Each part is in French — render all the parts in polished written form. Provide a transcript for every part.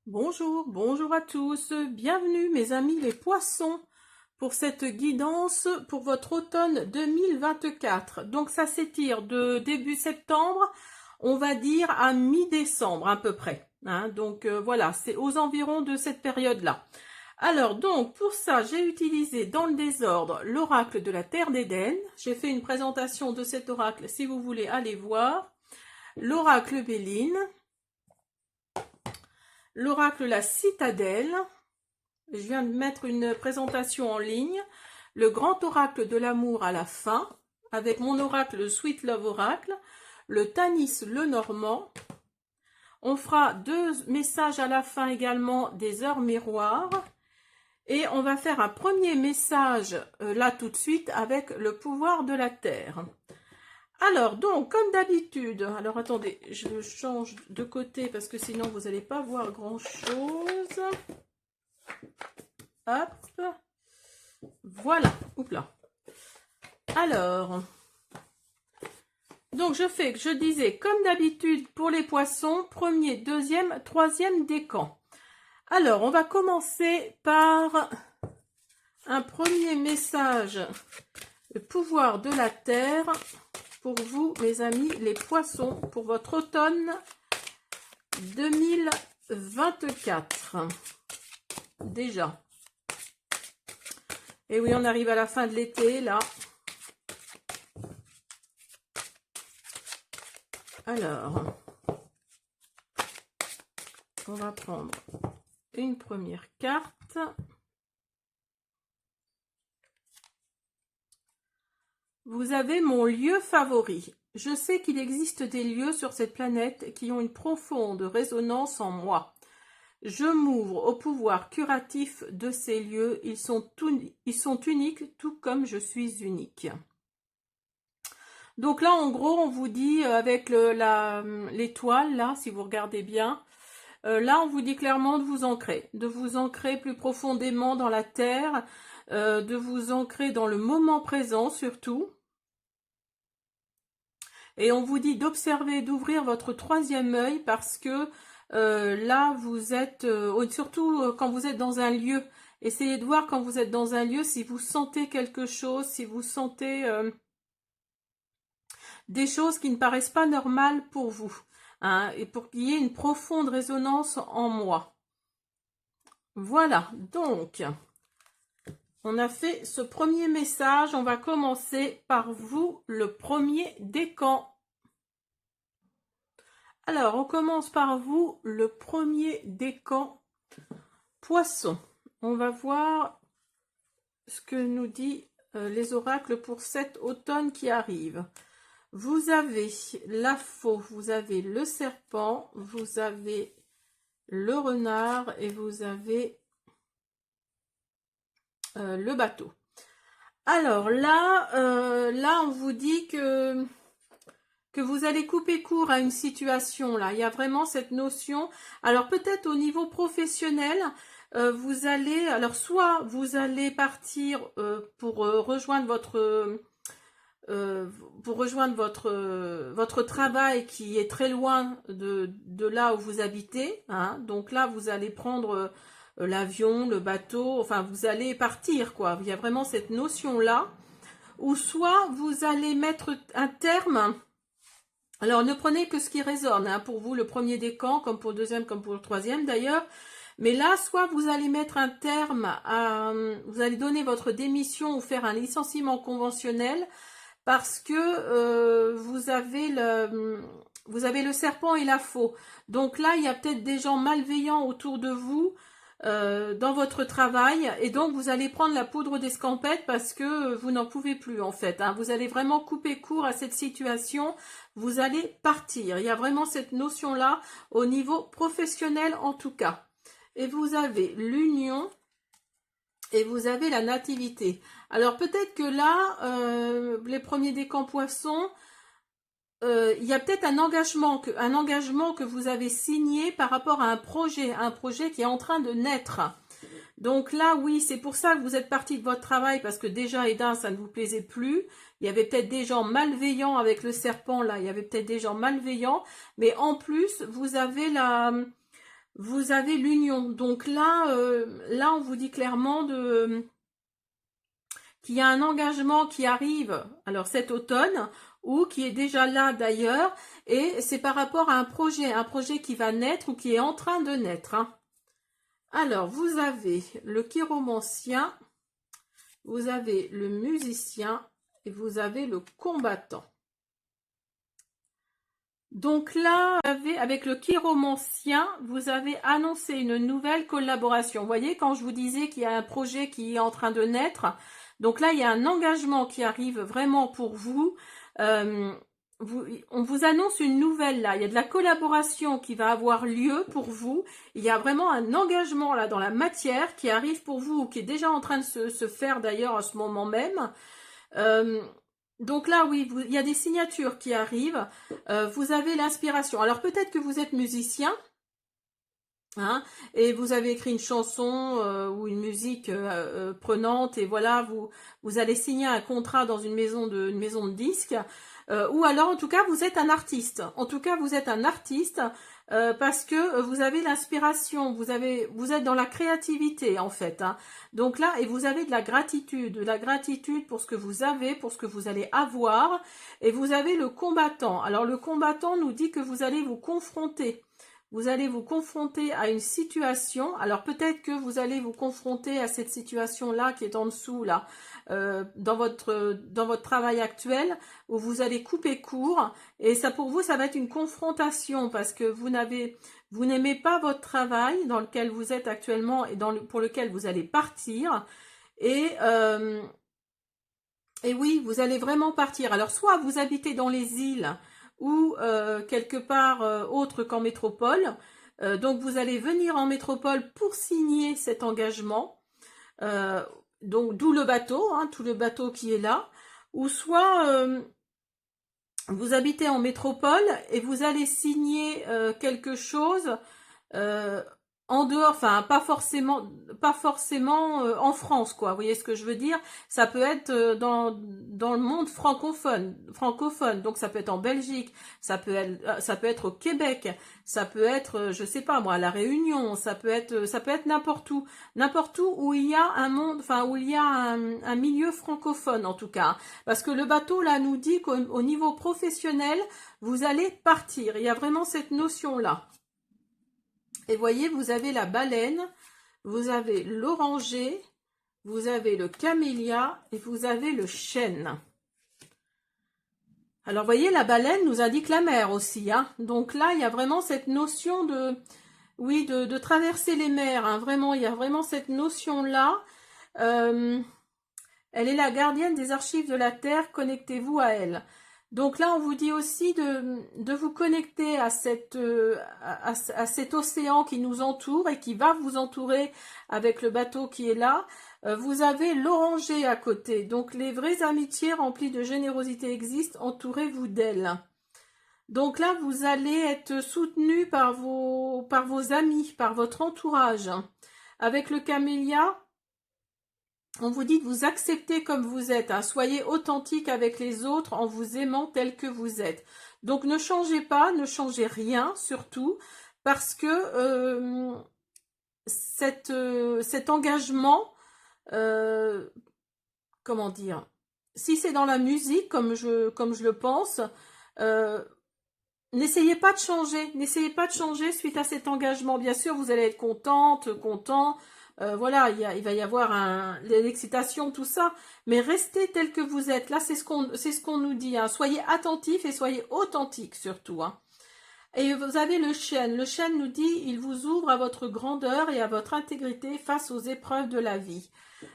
Bonjour, bonjour à tous, bienvenue mes amis les poissons pour cette guidance pour votre automne 2024. Donc ça s'étire de début septembre, on va dire à mi-décembre à peu près. Donc voilà, c'est aux environs de cette période-là. Alors donc pour ça, j'ai utilisé dans le désordre l'oracle de la Terre d'Éden. J'ai fait une présentation de cet oracle si vous voulez aller voir. L'oracle Béline. L'oracle La Citadelle, je viens de mettre une présentation en ligne. Le grand oracle de l'amour à la fin, avec mon oracle le Sweet Love Oracle. Le Tanis le Normand. On fera 2 messages à la fin également des heures miroirs. Et on va faire un premier message là tout de suite avec le pouvoir de la Terre. Alors, donc, comme d'habitude, alors attendez, je change de côté parce que sinon vous n'allez pas voir grand-chose. Hop, voilà, oups là. Alors, donc je disais, comme d'habitude pour les poissons, premier, deuxième, troisième décan. Alors, on va commencer par un premier message, le pouvoir de la Terre, pour vous, mes amis, les poissons, pour votre automne 2024. Déjà. Et oui, on arrive à la fin de l'été, là. Alors, on va prendre une première carte. Vous avez mon lieu favori. Je sais qu'il existe des lieux sur cette planète qui ont une profonde résonance en moi. Je m'ouvre au pouvoir curatif de ces lieux. Ils sont uniques, tout comme je suis unique. Donc là, en gros, on vous dit avec l'étoile, là, si vous regardez bien, là, on vous dit clairement de vous ancrer plus profondément dans la terre, de vous ancrer dans le moment présent surtout. Et on vous dit d'observer, d'ouvrir votre troisième œil parce que là, vous êtes, surtout quand vous êtes dans un lieu, essayez de voir quand vous êtes dans un lieu si vous sentez quelque chose, si vous sentez des choses qui ne paraissent pas normales pour vous, et pour qu'il y ait une profonde résonance en moi. Voilà, donc, on a fait ce premier message. On va commencer par vous, le premier décan. Alors, on commence par vous, le premier décan poisson. On va voir ce que nous dit les oracles pour cet automne qui arrive. Vous avez la faux, vous avez le serpent, vous avez le renard et vous avez le bateau. Alors là, on vous dit que vous allez couper court à une situation là. Il y a vraiment cette notion. Alors peut-être au niveau professionnel, vous allez, alors soit vous allez partir pour rejoindre votre travail qui est très loin de là où vous habitez. Donc là, vous allez prendre l'avion, le bateau, enfin vous allez partir quoi. Il y a vraiment cette notion-là. Ou soit vous allez mettre un terme. Alors ne prenez que ce qui résonne pour vous, le premier décan, comme pour le deuxième, comme pour le troisième d'ailleurs. Mais là, soit vous allez mettre un terme, vous allez donner votre démission ou faire un licenciement conventionnel parce que vous avez le serpent et la faux. Donc là, il y a peut-être des gens malveillants autour de vous dans votre travail et donc vous allez prendre la poudre d'escampette parce que vous n'en pouvez plus en fait. Vous allez vraiment couper court à cette situation, vous allez partir. Il y a vraiment cette notion-là au niveau professionnel en tout cas. Et vous avez l'union et vous avez la nativité. Alors peut-être que là, les premiers décans poissons, il y a peut-être un engagement que vous avez signé par rapport à un projet qui est en train de naître. Donc là, oui, c'est pour ça que vous êtes parti de votre travail, parce que déjà, Eda, ça ne vous plaisait plus. Il y avait peut-être des gens malveillants avec le serpent, là, il y avait peut-être des gens malveillants. Mais en plus, vous avez vous avez l'union. Donc là, là, on vous dit clairement qu'il y a un engagement qui arrive, alors cet automne, ou qui est déjà là d'ailleurs, et c'est par rapport à un projet qui va naître ou qui est en train de naître. Hein. Alors, vous avez le chiromancien, vous avez le musicien et vous avez le combattant. Donc là, avec le chiromancien, vous avez annoncé une nouvelle collaboration. Vous voyez, quand je vous disais qu'il y a un projet qui est en train de naître, donc là, il y a un engagement qui arrive vraiment pour vous. On vous annonce une nouvelle là. Il y a de la collaboration qui va avoir lieu pour vous. Il y a vraiment un engagement là dans la matière qui arrive pour vous ou qui est déjà en train de se faire d'ailleurs à ce moment même. Donc là, oui, il y a des signatures qui arrivent. Vous avez l'inspiration. Alors peut-être que vous êtes musicien. Hein, et vous avez écrit une chanson ou une musique prenante et voilà, vous allez signer un contrat dans une maison de disques. Ou alors, en tout cas, vous êtes un artiste. En tout cas, vous êtes un artiste parce que vous avez l'inspiration, vous êtes dans la créativité en fait. Hein. Donc là, et vous avez de la gratitude pour ce que vous avez, pour ce que vous allez avoir. Et vous avez le combattant. Alors le combattant nous dit que vous allez vous confronter. Vous allez vous confronter à une situation. Alors peut-être que vous allez vous confronter à cette situation-là qui est en dessous là, dans votre travail actuel, où vous allez couper court. Et ça pour vous, ça va être une confrontation parce que vous n'aimez pas votre travail dans lequel vous êtes actuellement et pour lequel vous allez partir. Et oui, vous allez vraiment partir. Alors soit vous habitez dans les îles ou quelque part autre qu'en métropole. Donc vous allez venir en métropole pour signer cet engagement. Donc d'où le bateau, hein, tout le bateau qui est là. Ou soit vous habitez en métropole et vous allez signer quelque chose en dehors, enfin pas forcément en France, quoi. Vous voyez ce que je veux dire? Ça peut être dans le monde francophone. Donc ça peut être en Belgique, ça peut être au Québec, ça peut être, je sais pas moi, à La Réunion, ça peut être n'importe où il y a un monde, enfin où il y a un milieu francophone en tout cas. Parce que le bateau là nous dit qu'au niveau professionnel, vous allez partir. Il y a vraiment cette notion là. Et voyez, vous avez la baleine, vous avez l'oranger, vous avez le camélia et vous avez le chêne. Alors, voyez, la baleine nous indique la mer aussi. Hein. Donc là, il y a vraiment cette notion de traverser les mers. Hein. Vraiment, il y a vraiment cette notion-là. Elle est la gardienne des archives de la Terre. Connectez-vous à elle. Donc là, on vous dit aussi de vous connecter à cet océan qui nous entoure et qui va vous entourer avec le bateau qui est là. Vous avez l'oranger à côté. Donc les vraies amitiés remplies de générosité existent. Entourez-vous d'elles. Donc là, vous allez être soutenu par vos amis, par votre entourage. Avec le camélia, on vous dit de vous accepter comme vous êtes, hein. Soyez authentique avec les autres en vous aimant tel que vous êtes. Donc ne changez pas, ne changez rien surtout, parce que cet engagement, comment dire, si c'est dans la musique, comme je le pense, n'essayez pas de changer suite à cet engagement. Bien sûr, vous allez être content. Voilà, il va y avoir l'excitation, tout ça, mais restez tel que vous êtes. Là, c'est ce qu'on nous dit. Hein. Soyez attentifs et soyez authentiques surtout. Hein. Et vous avez le chêne. Le chêne nous dit, il vous ouvre à votre grandeur et à votre intégrité face aux épreuves de la vie.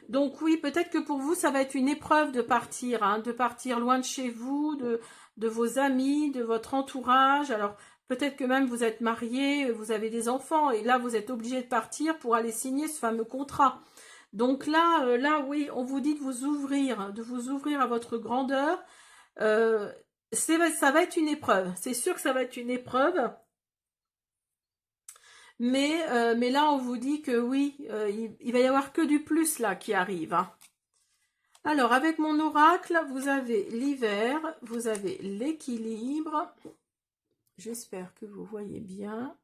Donc oui, peut-être que pour vous, ça va être une épreuve de partir, hein, de partir loin de chez vous, de vos amis, de votre entourage. Alors, peut-être que même vous êtes marié, vous avez des enfants, et là, vous êtes obligé de partir pour aller signer ce fameux contrat. Donc là, oui, on vous dit de vous ouvrir à votre grandeur. Ça va être une épreuve. C'est sûr que ça va être une épreuve. Mais là, on vous dit que oui, il va y avoir que du plus là qui arrive. Hein. Alors, avec mon oracle, vous avez l'hiver, vous avez l'équilibre. J'espère que vous voyez bien.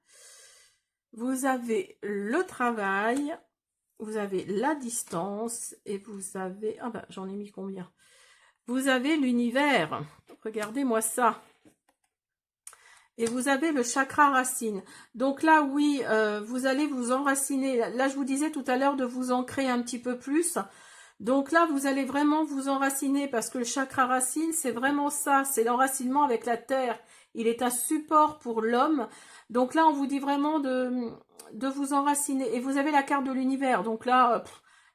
vous avez le travail, vous avez la distance et vous avez... Ah ben, j'en ai mis combien? Vous avez l'univers. Regardez-moi ça. Et vous avez le chakra racine. Donc là, oui, vous allez vous enraciner. Là, je vous disais tout à l'heure de vous ancrer un petit peu plus. Donc là, vous allez vraiment vous enraciner parce que le chakra racine, c'est vraiment ça. C'est l'enracinement avec la terre. Il est un support pour l'homme. Donc là, on vous dit vraiment de vous enraciner. Et vous avez la carte de l'univers. Donc là,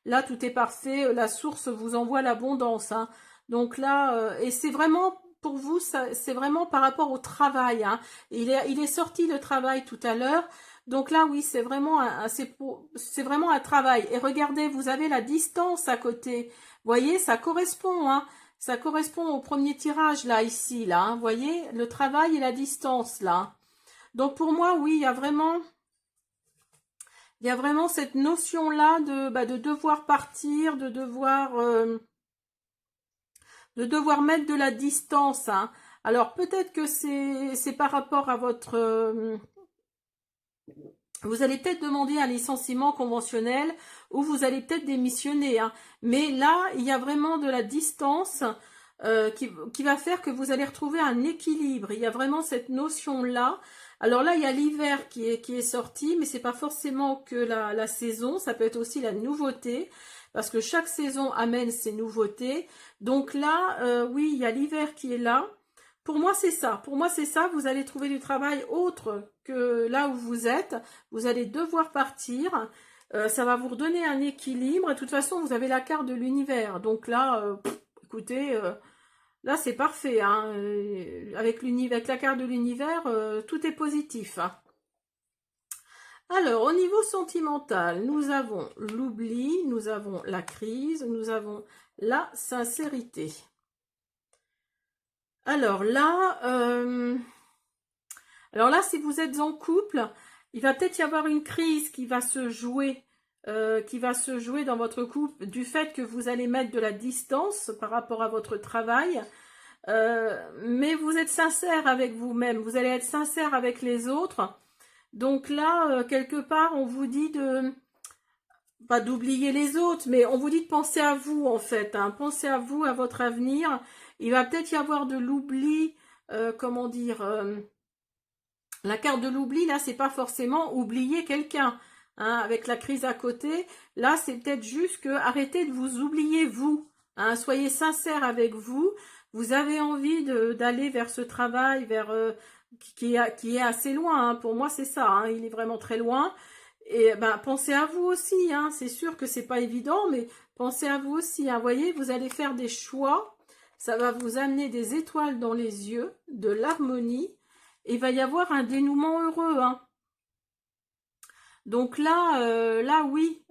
là, tout est parfait. La source vous envoie l'abondance, hein. Donc là, et c'est vraiment... Pour vous, c'est vraiment par rapport au travail, hein. Il est sorti le travail tout à l'heure. Donc là, oui, c'est vraiment c'est vraiment un travail. Et regardez, vous avez la distance à côté. Vous voyez, ça correspond, hein. Ça correspond au premier tirage, là, ici, là, hein. Vous voyez, le travail et la distance, là. Donc pour moi, oui, il y a vraiment cette notion-là de devoir partir, de devoir mettre de la distance, hein. Alors peut-être que c'est par rapport à votre... vous allez peut-être demander un licenciement conventionnel ou vous allez peut-être démissionner, hein. Mais là, il y a vraiment de la distance qui va faire que vous allez retrouver un équilibre. Il y a vraiment cette notion-là. Alors là, il y a l'hiver qui est sorti, mais c'est pas forcément que la saison, ça peut être aussi la nouveauté, parce que chaque saison amène ses nouveautés. Donc là, oui, il y a l'hiver qui est là. Pour moi, c'est ça. Pour moi, c'est ça. Vous allez trouver du travail autre que là où vous êtes. Vous allez devoir partir. Ça va vous redonner un équilibre. De toute façon, vous avez la carte de l'univers. Donc là, écoutez, là, c'est parfait, hein. Avec la carte de l'univers, tout est positif, hein. Alors, au niveau sentimental, nous avons l'oubli, nous avons la crise, nous avons la sincérité. Alors là, si vous êtes en couple, il va peut-être y avoir une crise qui va se jouer dans votre couple du fait que vous allez mettre de la distance par rapport à votre travail. Mais vous êtes sincère avec vous-même, vous allez être sincère avec les autres. Donc là, quelque part, on vous dit pas d'oublier les autres, mais on vous dit de penser à vous, en fait, hein. Pensez à vous, à votre avenir. Il va peut-être y avoir de l'oubli, comment dire, la carte de l'oubli, là, c'est pas forcément oublier quelqu'un, hein, avec la crise à côté. Là, c'est peut-être juste que arrêtez de vous oublier, vous, hein. Soyez sincère avec vous. Vous avez envie d'aller vers ce travail, qui est assez loin, hein. Pour moi, c'est ça, hein. Il est vraiment très loin. Et ben, pensez à vous aussi, hein. C'est sûr que c'est pas évident, mais pensez à vous aussi, hein. Voyez, vous allez faire des choix. Ça va vous amener des étoiles dans les yeux, de l'harmonie. Et il va y avoir un dénouement heureux, hein. Donc là, oui.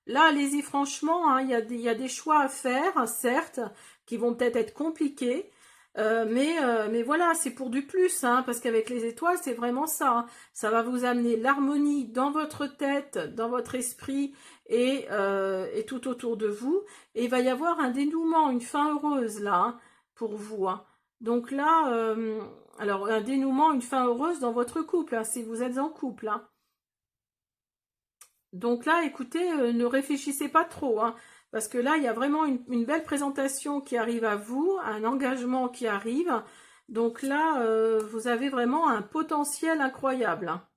Là, allez-y franchement, hein. Il y a des choix à faire, certes, qui vont peut-être être compliqués. Mais voilà, c'est pour du plus, hein, parce qu'avec les étoiles, c'est vraiment ça, hein. Ça va vous amener l'harmonie dans votre tête, dans votre esprit et tout autour de vous. Et il va y avoir un dénouement, une fin heureuse là, hein, pour vous, hein. Donc là, alors un dénouement, une fin heureuse dans votre couple, hein, si vous êtes en couple, hein. Donc là, écoutez, ne réfléchissez pas trop, hein, parce que là, il y a vraiment une belle présentation qui arrive à vous, un engagement qui arrive. Donc là, vous avez vraiment un potentiel incroyable, hein.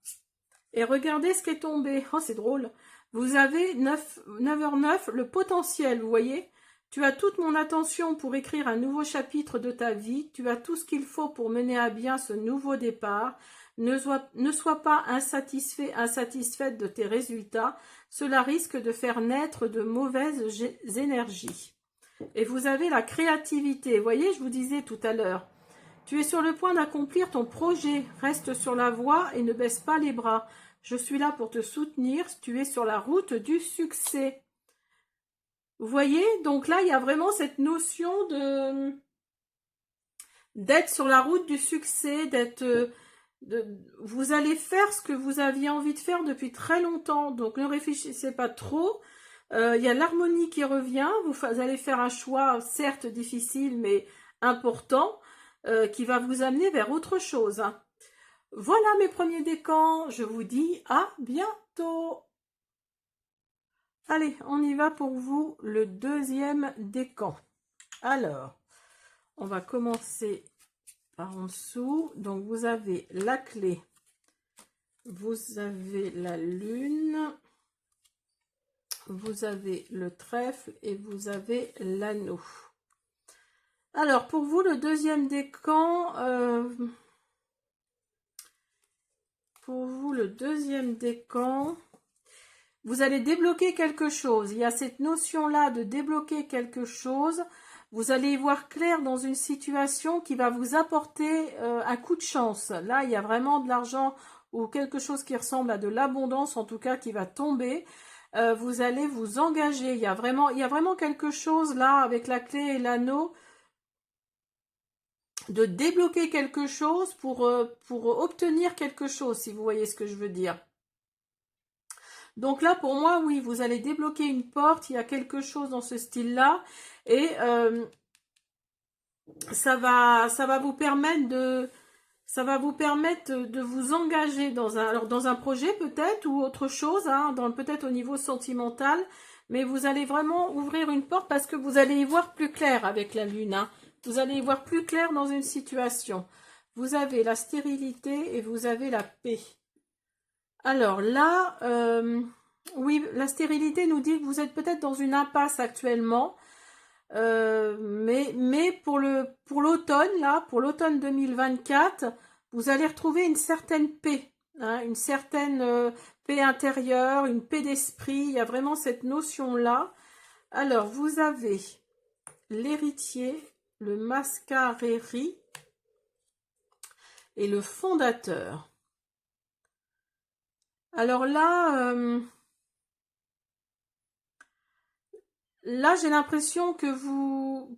Et regardez ce qui est tombé. Oh, c'est drôle. Vous avez 9h09, le potentiel, vous voyez. Tu as toute mon attention pour écrire un nouveau chapitre de ta vie. Tu as tout ce qu'il faut pour mener à bien ce nouveau départ. Ne sois pas insatisfaite de tes résultats. Cela risque de faire naître de mauvaises énergies. Et vous avez la créativité. Vous voyez, je vous disais tout à l'heure. Tu es sur le point d'accomplir ton projet. Reste sur la voie et ne baisse pas les bras. Je suis là pour te soutenir. Tu es sur la route du succès. Vous voyez, donc là, il y a vraiment cette notion d'être sur la route du succès, vous allez faire ce que vous aviez envie de faire depuis très longtemps. Donc ne réfléchissez pas trop. Il y a l'harmonie qui revient. Vous allez faire un choix, certes difficile, mais important, qui va vous amener vers autre chose, hein. Voilà mes premiers décans. Je vous dis à bientôt. Allez, on y va pour vous, le deuxième décan. Alors, on va commencer par en dessous. Donc, vous avez la clé, vous avez la lune, vous avez le trèfle et vous avez l'anneau. Alors, pour vous, le deuxième décan, vous allez débloquer quelque chose. Il y a cette notion-là de débloquer quelque chose. Vous allez y voir clair dans une situation qui va vous apporter un coup de chance. Là, il y a vraiment de l'argent ou quelque chose qui ressemble à de l'abondance, en tout cas, qui va tomber. Vous allez vous engager. Il y a vraiment quelque chose là, avec la clé et l'anneau, de débloquer quelque chose pour obtenir quelque chose, si vous voyez ce que je veux dire. Donc là, pour moi, oui, vous allez débloquer une porte, il y a quelque chose dans ce style-là, et ça va vous permettre de vous engager dans un projet peut-être, ou autre chose, hein, peut-être au niveau sentimental, mais vous allez vraiment ouvrir une porte parce que vous allez y voir plus clair avec la lune, hein. Vous allez y voir plus clair dans une situation. Vous avez la stérilité et vous avez la paix. Alors là, oui, la stérilité nous dit que vous êtes peut-être dans une impasse actuellement, mais pour l'automne, là, pour l'automne 2024, vous allez retrouver une certaine paix, hein, une certaine paix intérieure, une paix d'esprit. Il y a vraiment cette notion-là. Alors, vous avez l'héritier, le mascaréri et le fondateur. Alors là, j'ai l'impression que vous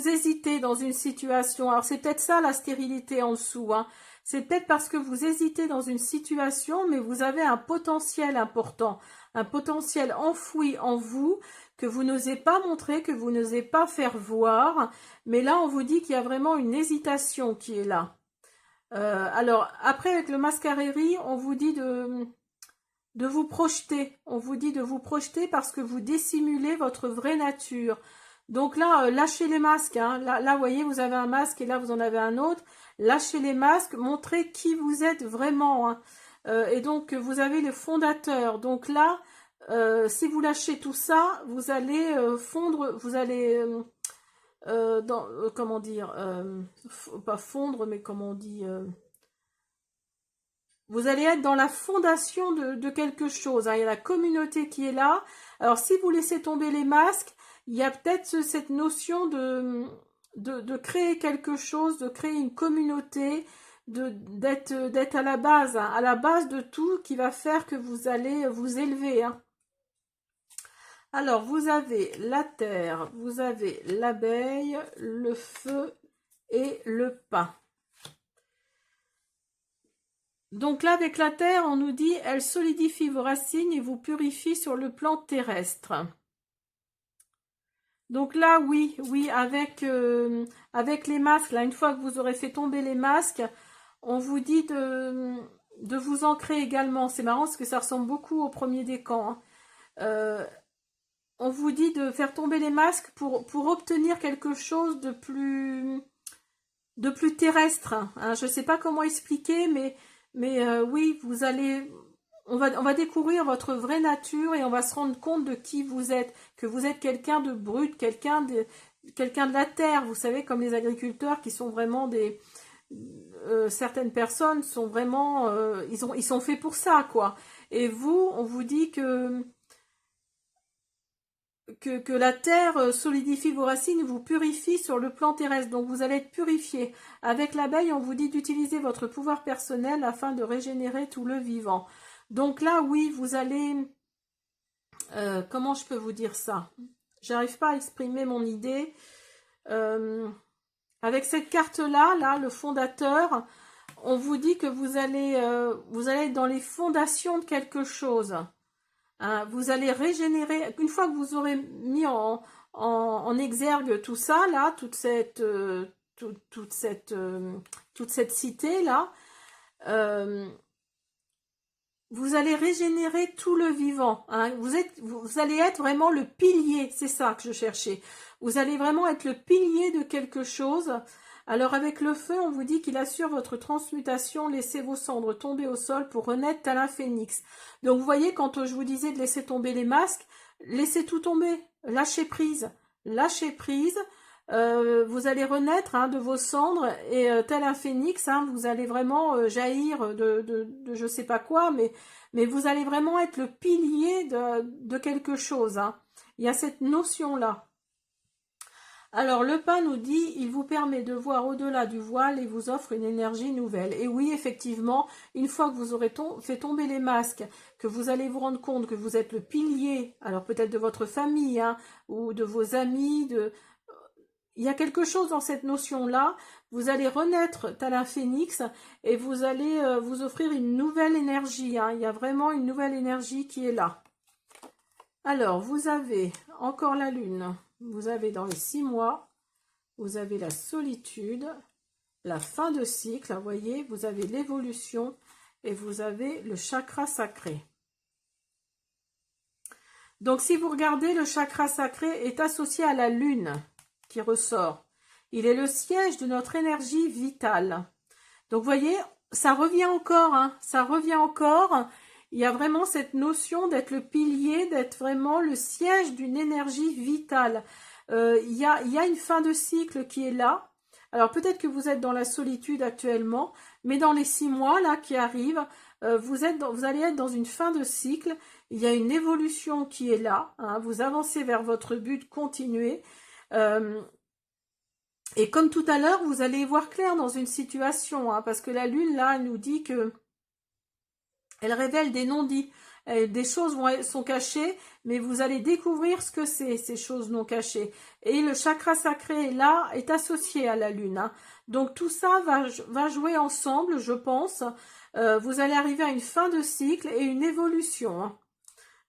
hésitez dans une situation. Alors, c'est peut-être ça la stérilité en dessous, hein. C'est peut-être parce que vous hésitez dans une situation, mais vous avez un potentiel important, un potentiel enfoui en vous que vous n'osez pas montrer, que vous n'osez pas faire voir. Mais là, on vous dit qu'il y a vraiment une hésitation qui est là. Alors, après, avec le mascaréri, on vous dit de vous projeter. On vous dit de vous projeter parce que vous dissimulez votre vraie nature. Donc là, lâchez les masques, hein. Là, vous voyez, vous avez un masque et là, vous en avez un autre. Lâchez les masques, montrez qui vous êtes vraiment, hein. Et donc, vous avez le fondateur. Donc là, si vous lâchez tout ça, vous allez fondre, vous allez... comment dire, pas fondre, mais comment on dit, vous allez être dans la fondation de quelque chose, hein. Il y a la communauté qui est là. Alors, si vous laissez tomber les masques, il y a peut-être cette notion de créer quelque chose, de créer une communauté, d'être à la base, hein, à la base de tout qui va faire que vous allez vous élever, hein. Alors, vous avez la terre, vous avez l'abeille, le feu et le pain. Donc là, avec la terre, on nous dit, elle solidifie vos racines et vous purifie sur le plan terrestre. Donc là, oui, avec les masques, là, une fois que vous aurez fait tomber les masques, on vous dit de vous ancrer également. C'est marrant parce que ça ressemble beaucoup au premier décan, hein. On vous dit de faire tomber les masques pour obtenir quelque chose de plus terrestre, hein. Je ne sais pas comment expliquer, mais oui, on va découvrir votre vraie nature et on va se rendre compte de qui vous êtes, que vous êtes quelqu'un de brut, quelqu'un de la terre, vous savez, comme les agriculteurs qui sont vraiment certaines personnes sont vraiment, ils sont faits pour ça, quoi. Et vous, on vous dit que la terre solidifie vos racines et vous purifie sur le plan terrestre. Donc vous allez être purifié. Avec l'abeille, on vous dit d'utiliser votre pouvoir personnel afin de régénérer tout le vivant. Donc là, oui, vous allez... comment je peux vous dire ça? J'arrive pas à exprimer mon idée. Avec cette carte-là, là, le fondateur, on vous dit que vous allez être dans les fondations de quelque chose. Hein, vous allez régénérer, une fois que vous aurez mis en exergue tout ça, là, toute cette cité, là, euh, vous allez régénérer tout le vivant. Hein. Vous allez être vraiment le pilier, c'est ça que je cherchais. Vous allez vraiment être le pilier de quelque chose. Alors avec le feu, on vous dit qu'il assure votre transmutation, laissez vos cendres tomber au sol pour renaître tel un phénix. Donc vous voyez, quand je vous disais de laisser tomber les masques, laissez tout tomber, lâchez prise. Lâchez prise. Vous allez renaître hein, de vos cendres et tel un phénix, hein, vous allez vraiment jaillir de je sais pas quoi, mais vous allez vraiment être le pilier de quelque chose. Hein. Il y a cette notion-là. Alors le pain nous dit, il vous permet de voir au-delà du voile et vous offre une énergie nouvelle. Et oui, effectivement, une fois que vous aurez fait tomber les masques, que vous allez vous rendre compte que vous êtes le pilier, alors peut-être de votre famille, hein, ou de vos amis, il y a quelque chose dans cette notion-là, vous allez renaître tel un phénix et vous allez vous offrir une nouvelle énergie. Hein. Il y a vraiment une nouvelle énergie qui est là. Alors, vous avez encore la lune, vous avez dans les 6 mois, vous avez la solitude, la fin de cycle, vous voyez, vous avez l'évolution et vous avez le chakra sacré. Donc, si vous regardez, le chakra sacré est associé à la lune qui ressort. Il est le siège de notre énergie vitale. Donc, vous voyez, ça revient encore, hein, ça revient encore. Il y a vraiment cette notion d'être le pilier, d'être vraiment le siège d'une énergie vitale. Il y a une fin de cycle qui est là. Alors, peut-être que vous êtes dans la solitude actuellement, mais dans les 6 mois là qui arrivent, vous allez être dans une fin de cycle. Il y a une évolution qui est là. Hein, vous avancez vers votre but, continuez. Et comme tout à l'heure, vous allez y voir clair dans une situation, hein, parce que la lune, là, elle nous dit que elle révèle des non-dits. Des choses sont cachées, mais vous allez découvrir ce que c'est, ces choses non cachées. Et le chakra sacré, là, est associé à la lune. Hein. Donc tout ça va jouer ensemble, je pense. Vous allez arriver à une fin de cycle et une évolution. Hein.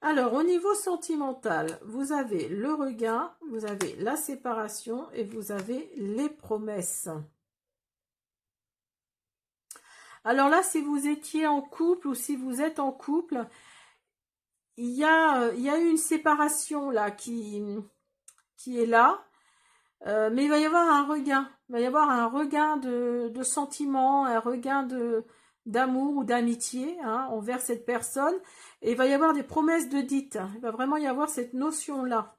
Alors, au niveau sentimental, vous avez le regain, vous avez la séparation et vous avez les promesses. Alors là, si vous étiez en couple ou si vous êtes en couple, il y a eu une séparation là qui est là, mais il va y avoir un regain. Il va y avoir un regain de sentiments, un regain d'amour ou d'amitié hein, envers cette personne. Et il va y avoir des promesses de dites. Il va vraiment y avoir cette notion-là.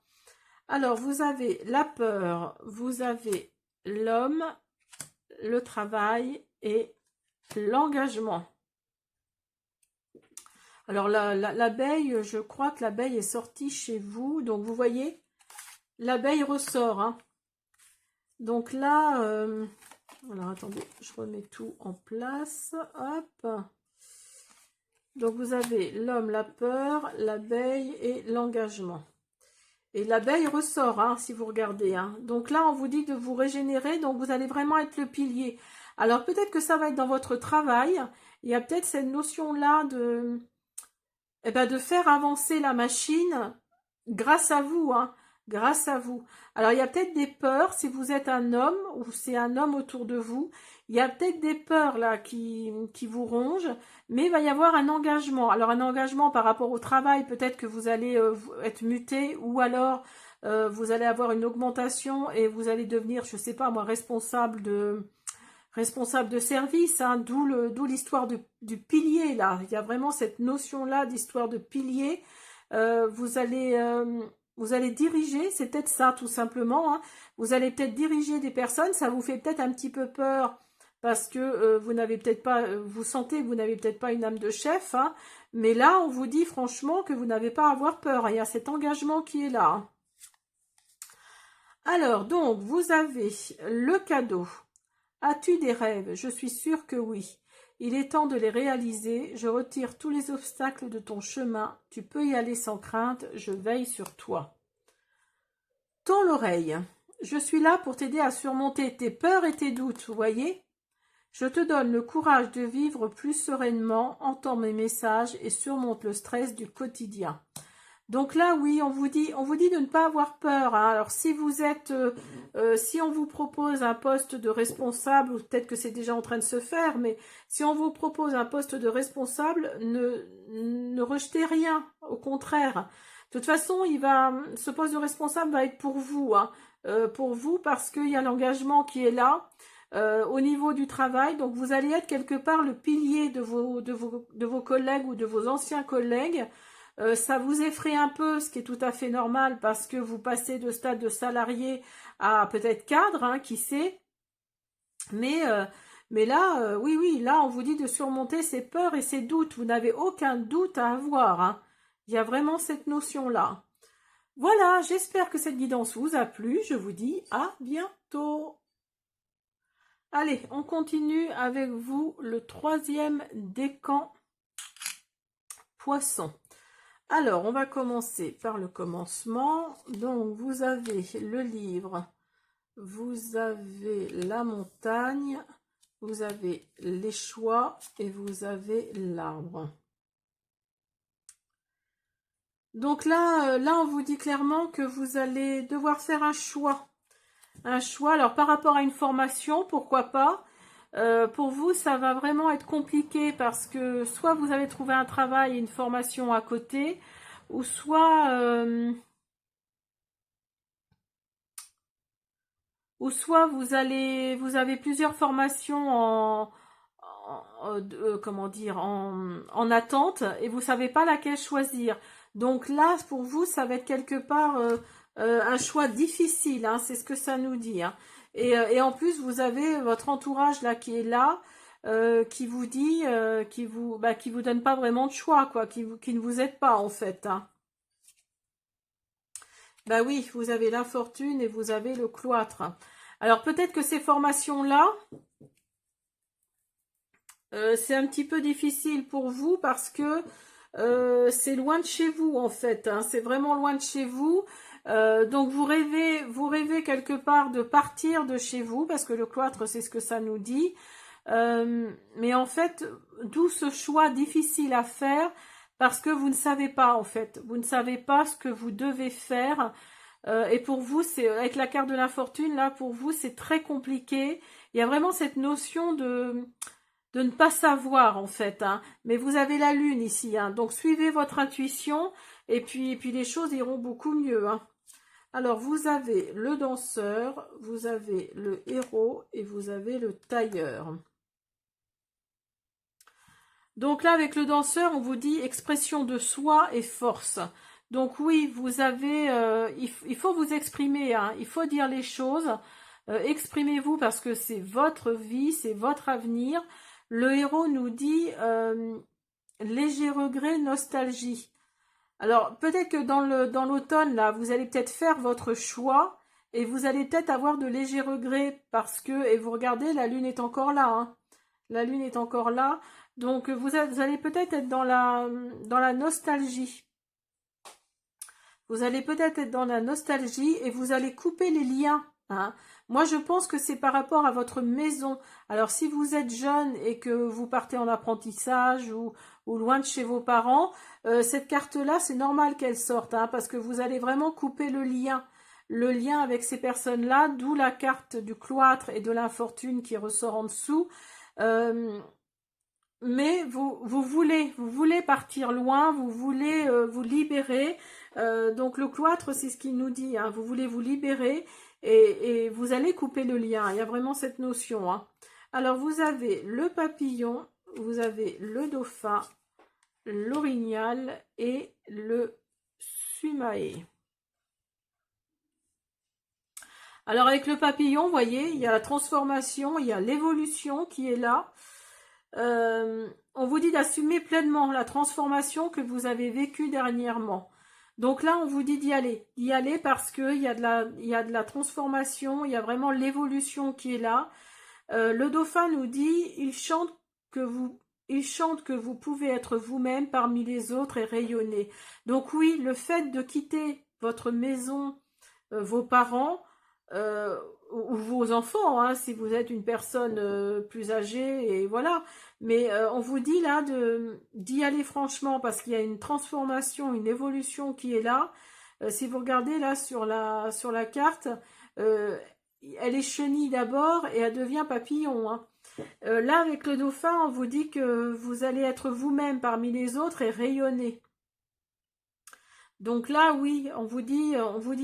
Alors, vous avez la peur, vous avez l'homme, le travail et l'engagement. Alors, l'abeille, je crois que l'abeille est sortie chez vous. Donc, vous voyez, l'abeille ressort. Hein. Donc là, alors attendez, je remets tout en place. Hop. Donc, vous avez l'homme, la peur, l'abeille et l'engagement. Et l'abeille ressort, hein, si vous regardez. Hein. Donc là, on vous dit de vous régénérer, donc vous allez vraiment être le pilier. Alors, peut-être que ça va être dans votre travail. Il y a peut-être cette notion-là de faire avancer la machine grâce à vous, hein, grâce à vous. Alors, il y a peut-être des peurs, si vous êtes un homme ou c'est un homme autour de vous, il y a peut-être des peurs là qui vous rongent, mais il va y avoir un engagement. Alors, un engagement par rapport au travail, peut-être que vous allez être muté ou alors vous allez avoir une augmentation et vous allez devenir, je ne sais pas moi, responsable de service, hein, d'où l'histoire du pilier là. Il y a vraiment cette notion-là d'histoire de pilier. Vous allez diriger, c'est peut-être ça tout simplement. Hein. Vous allez peut-être diriger des personnes, ça vous fait peut-être un petit peu peur parce que vous n'avez peut-être pas, vous sentez que vous n'avez peut-être pas une âme de chef. Hein. Mais là, on vous dit franchement que vous n'avez pas à avoir peur. Il y a cet engagement qui est là. Hein. Alors, donc, vous avez le cadeau. As-tu des rêves? Je suis sûre que oui. Il est temps de les réaliser. Je retire tous les obstacles de ton chemin. Tu peux y aller sans crainte. Je veille sur toi. Tends l'oreille. Je suis là pour t'aider à surmonter tes peurs et tes doutes, vous voyez? Je te donne le courage de vivre plus sereinement. Entends mes messages et surmonte le stress du quotidien. Donc là, oui, on vous dit de ne pas avoir peur, hein. Alors si vous êtes, si on vous propose un poste de responsable, ou peut-être que c'est déjà en train de se faire, mais si on vous propose un poste de responsable, ne rejetez rien, au contraire. De toute façon, ce poste de responsable va être pour vous, hein. Pour vous parce qu'il y a l'engagement qui est là. Au niveau du travail, donc vous allez être quelque part le pilier de vos collègues ou de vos anciens collègues. Ça vous effraie un peu, ce qui est tout à fait normal parce que vous passez de stade de salarié à peut-être cadre, hein, qui sait. Mais, mais là, oui, oui, là, on vous dit de surmonter ces peurs et ces doutes. Vous n'avez aucun doute à avoir, hein. Il y a vraiment cette notion-là. Voilà, j'espère que cette guidance vous a plu. Je vous dis à bientôt. Allez, on continue avec vous le troisième décan poisson. Alors, on va commencer par le commencement. Donc, vous avez le livre, vous avez la montagne, vous avez les choix et vous avez l'arbre. Donc là, on vous dit clairement que vous allez devoir faire un choix. Un choix, alors par rapport à une formation, pourquoi pas. Pour vous, ça va vraiment être compliqué parce que soit vous avez trouvé un travail et une formation à côté, ou soit vous avez plusieurs formations comment dire, en attente et vous savez pas laquelle choisir. Donc là, pour vous, ça va être quelque part un choix difficile, hein, c'est ce que ça nous dit, hein. Et en plus, vous avez votre entourage là qui est là, qui vous dit, qui vous donne pas vraiment de choix, quoi, qui ne vous aide pas en fait, hein. Bah oui, vous avez l'infortune et vous avez le cloître. Alors peut-être que ces formations-là, c'est un petit peu difficile pour vous parce que c'est loin de chez vous en fait, hein, c'est vraiment loin de chez vous. Donc vous rêvez quelque part de partir de chez vous parce que le cloître c'est ce que ça nous dit. Mais en fait, d'où ce choix difficile à faire parce que vous ne savez pas en fait, vous ne savez pas ce que vous devez faire. Et pour vous, c'est avec la carte de l'infortune là, pour vous c'est très compliqué. Il y a vraiment cette notion de ne pas savoir en fait, hein. Mais vous avez la lune ici, hein. Donc suivez votre intuition et puis les choses iront beaucoup mieux, hein. Alors vous avez le danseur, vous avez le héros et vous avez le tailleur. Donc là avec le danseur, on vous dit expression de soi et force. Donc oui, vous avez, il faut vous exprimer, hein. Il faut dire les choses. Exprimez-vous parce que c'est votre vie, c'est votre avenir. Le héros nous dit léger regret, nostalgie. Alors peut-être que dans l'automne là, vous allez peut-être faire votre choix et vous allez peut-être avoir de légers regrets parce que, et vous regardez, la lune est encore là, hein. La lune est encore là, donc vous allez peut-être être dans la nostalgie. Vous allez peut-être être dans la nostalgie et vous allez couper les liens, hein. Moi, je pense que c'est par rapport à votre maison. Alors, si vous êtes jeune et que vous partez en apprentissage ou loin de chez vos parents, cette carte-là, c'est normal qu'elle sorte, hein, parce que vous allez vraiment couper le lien avec ces personnes-là, d'où la carte du cloître et de l'infortune qui ressort en dessous. Mais vous voulez partir loin, vous voulez vous libérer. Donc le cloître, c'est ce qu'il nous dit, hein, vous voulez vous libérer et vous allez couper le lien. Il y a vraiment cette notion, hein. Alors vous avez le papillon, vous avez le dauphin, l'orignal et le sumae. Alors avec le papillon, vous voyez, il y a la transformation, il y a l'évolution qui est là. On vous dit d'assumer pleinement la transformation que vous avez vécue dernièrement. Donc là, on vous dit d'y aller parce qu'il y a de la transformation, il y a vraiment l'évolution qui est là. Le dauphin nous dit, il chante que vous pouvez être vous-même parmi les autres et rayonner. Donc oui, le fait de quitter votre maison, vos parents, ou vos enfants, hein, si vous êtes une personne plus âgée, et voilà. Mais on vous dit là d'y aller franchement parce qu'il y a une transformation, une évolution qui est là. Si vous regardez là sur la carte, euh, elle est chenille d'abord et elle devient papillon, hein. Là, avec le dauphin, on vous dit que vous allez être vous-même parmi les autres et rayonner. Donc là, oui, on vous dit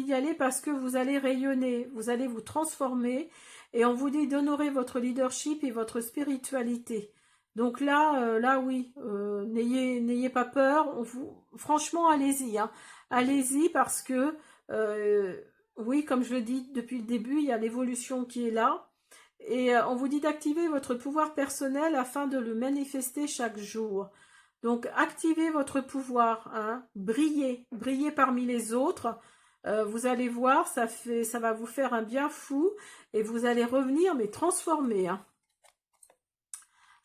d'y aller parce que vous allez rayonner, vous allez vous transformer et on vous dit d'honorer votre leadership et votre spiritualité. Donc là, là oui, n'ayez pas peur. Franchement, allez-y, hein. Allez-y parce que, oui, comme je le dis depuis le début, il y a l'évolution qui est là. Et on vous dit d'activer votre pouvoir personnel afin de le manifester chaque jour. Donc, activez votre pouvoir, hein, brillez, brillez parmi les autres. Vous allez voir, ça va vous faire un bien fou et vous allez revenir, mais transformé, hein.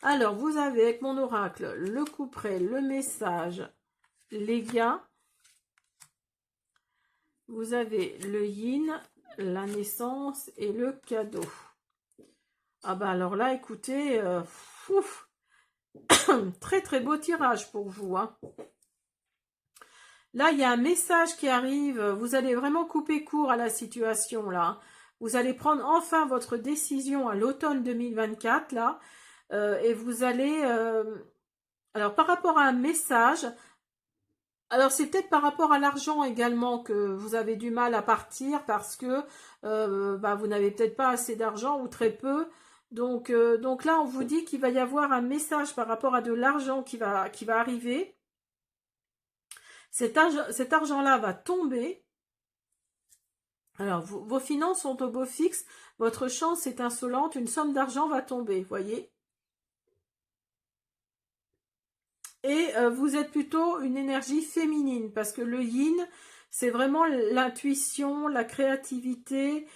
Alors, vous avez avec mon oracle le couperet, le message, les gains. Vous avez le yin, la naissance et le cadeau. Ah bah alors là, écoutez, très très beau tirage pour vous, hein. Là, il y a un message qui arrive. Vous allez vraiment couper court à la situation, là. Vous allez prendre enfin votre décision à l'automne 2024, là. Et vous allez... alors, par rapport à un message... Alors, c'est peut-être par rapport à l'argent également que vous avez du mal à partir parce que bah, vous n'avez peut-être pas assez d'argent ou très peu. Donc là, on vous dit qu'il va y avoir un message par rapport à de l'argent qui va arriver. Cet argent-là va tomber. Alors, vos finances sont au beau fixe. Votre chance est insolente. Une somme d'argent va tomber, voyez. Et vous êtes plutôt une énergie féminine parce que le yin, c'est vraiment l'intuition, la créativité,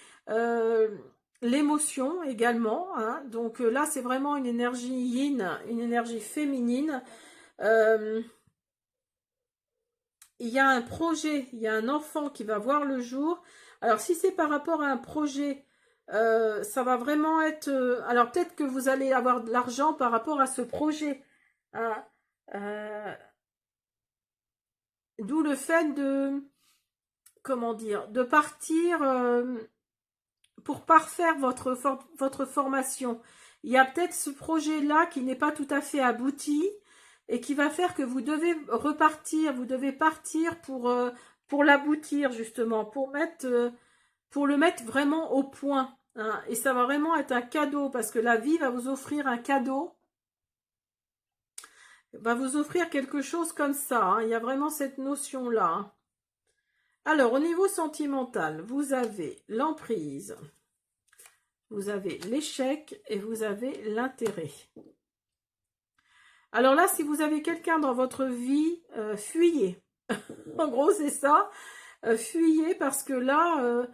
l'émotion également, hein. Donc là, c'est vraiment une énergie yin, une énergie féminine. Il y a un projet, il y a un enfant qui va voir le jour. Alors, si c'est par rapport à un projet, ça va vraiment être... alors, peut-être que vous allez avoir de l'argent par rapport à ce projet, hein. D'où le fait de... Comment dire? De partir pour parfaire votre formation. Il y a peut-être ce projet-là qui n'est pas tout à fait abouti et qui va faire que vous devez repartir, vous devez partir pour l'aboutir justement, pour le mettre vraiment au point, hein. Et ça va vraiment être un cadeau parce que la vie va vous offrir un cadeau, va vous offrir quelque chose comme ça, hein. Il y a vraiment cette notion-là, hein. Alors, au niveau sentimental, vous avez l'emprise, vous avez l'échec et vous avez l'intérêt. Alors là, si vous avez quelqu'un dans votre vie, fuyez. En gros, c'est ça. Fuyez parce que là,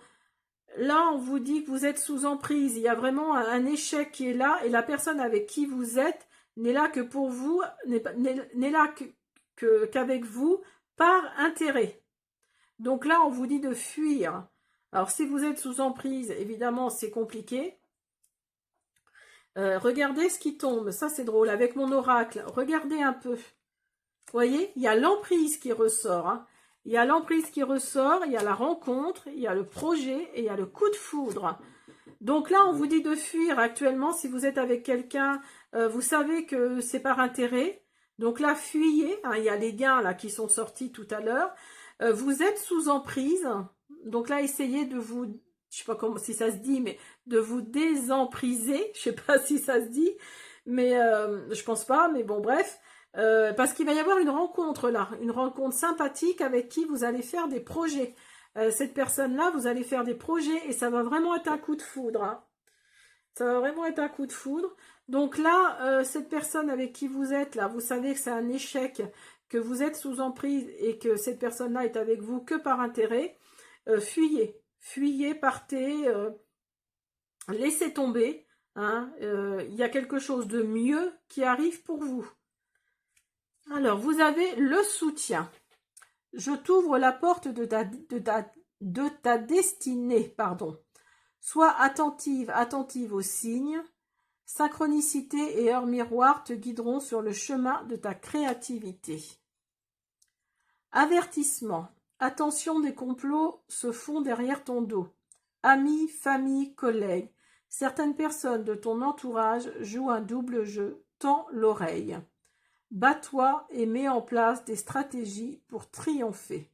là, on vous dit que vous êtes sous emprise. Il y a vraiment un échec qui est là et la personne avec qui vous êtes n'est là que pour vous, n'est là qu'avec vous par intérêt. Donc là, on vous dit de fuir. Alors, si vous êtes sous emprise, évidemment, c'est compliqué. Regardez ce qui tombe. Ça, c'est drôle. Avec mon oracle, regardez un peu. Vous voyez, il y a l'emprise qui ressort, hein. Il y a l'emprise qui ressort, il y a la rencontre, il y a le projet et il y a le coup de foudre. Donc là, on vous dit de fuir actuellement. Si vous êtes avec quelqu'un, vous savez que c'est par intérêt. Donc là, fuyez, hein. Il y a les gains là qui sont sortis tout à l'heure. Vous êtes sous emprise. Donc là, essayez de vous, je sais pas comment, si ça se dit, mais de vous désempriser. Je sais pas si ça se dit, mais je pense pas. Mais bon, bref. Parce qu'il va y avoir une rencontre là, une rencontre sympathique avec qui vous allez faire des projets. Cette personne-là, vous allez faire des projets et ça va vraiment être un coup de foudre, hein. Ça va vraiment être un coup de foudre. Donc là, cette personne avec qui vous êtes là, vous savez que c'est un échec, que vous êtes sous emprise et que cette personne-là est avec vous que par intérêt. Fuyez, fuyez, partez, laissez tomber, hein. Il y a quelque chose de mieux qui arrive pour vous. Alors, vous avez le soutien. Je t'ouvre la porte de ta destinée, pardon. Sois attentive, attentive aux signes. Synchronicité et heure miroir te guideront sur le chemin de ta créativité. Avertissement. Attention, des complots se font derrière ton dos. Amis, famille, collègues. Certaines personnes de ton entourage jouent un double jeu. Tends l'oreille. Bats-toi et mets en place des stratégies pour triompher.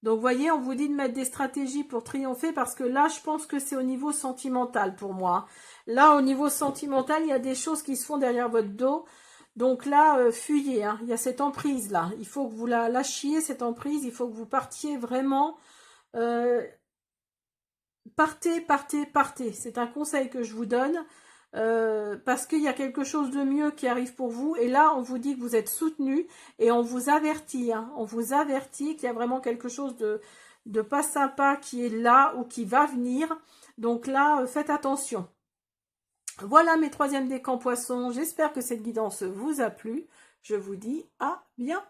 Donc, vous voyez, on vous dit de mettre des stratégies pour triompher parce que là, je pense que c'est au niveau sentimental pour moi. Là, au niveau sentimental, il y a des choses qui se font derrière votre dos. Donc là, fuyez, hein. Il y a cette emprise-là. Il faut que vous la lâchiez, cette emprise. Il faut que vous partiez vraiment. Partez, partez, partez. C'est un conseil que je vous donne. Parce qu'il y a quelque chose de mieux qui arrive pour vous et là on vous dit que vous êtes soutenu et on vous avertit, hein, on vous avertit qu'il y a vraiment quelque chose de pas sympa qui est là ou qui va venir, donc là faites attention. Voilà mes troisième décans poissons, j'espère que cette guidance vous a plu, je vous dis à bientôt.